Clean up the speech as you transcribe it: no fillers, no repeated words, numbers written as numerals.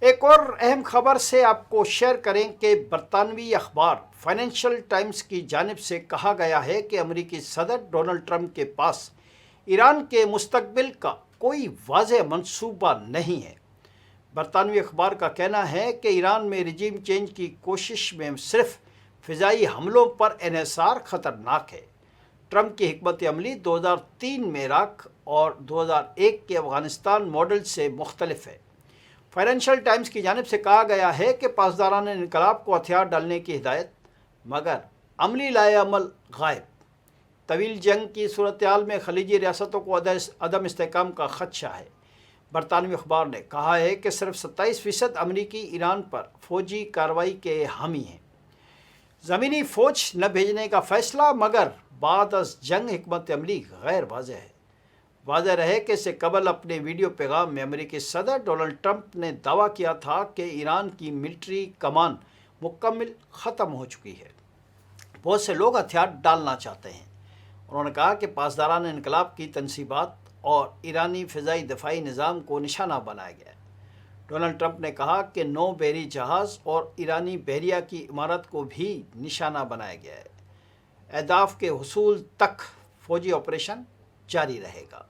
ایک اور اہم خبر سے آپ کو شیئر کریں کہ برطانوی اخبار فائنینشل ٹائمز کی جانب سے کہا گیا ہے کہ امریکی صدر ڈونلڈ ٹرمپ کے پاس ایران کے مستقبل کا کوئی واضح منصوبہ نہیں ہے۔ برطانوی اخبار کا کہنا ہے کہ ایران میں رجیم چینج کی کوشش میں صرف فضائی حملوں پر انحصار خطرناک ہے۔ ٹرمپ کی حکمت عملی 2003 میں عراق اور 2001 کے افغانستان ماڈل سے مختلف ہے۔ فائنینشل ٹائمز کی جانب سے کہا گیا ہے کہ پاسداران انقلاب کو ہتھیار ڈالنے کی ہدایت، مگر عملی لائے عمل غائب۔ طویل جنگ کی صورتحال میں خلیجی ریاستوں کو عدم استحکام کا خدشہ ہے۔ برطانوی اخبار نے کہا ہے کہ صرف 27% امریکی ایران پر فوجی کارروائی کے حامی ہیں۔ زمینی فوج نہ بھیجنے کا فیصلہ، مگر بعد از جنگ حکمت عملی غیر واضح ہے۔ واضح رہے کہ اس سے قبل اپنے ویڈیو پیغام میں امریکی صدر ڈونلڈ ٹرمپ نے دعویٰ کیا تھا کہ ایران کی ملٹری کمان مکمل ختم ہو چکی ہے۔ بہت سے لوگ ہتھیار ڈالنا چاہتے ہیں۔ انہوں نے کہا کہ پاسداران انقلاب کی تنصیبات اور ایرانی فضائی دفاعی نظام کو نشانہ بنایا گیا ہے۔ ڈونلڈ ٹرمپ نے کہا کہ 9 بحری جہاز اور ایرانی بحریہ کی عمارت کو بھی نشانہ بنایا گیا ہے۔ اہداف کے حصول تک فوجی آپریشن جاری رہے گا۔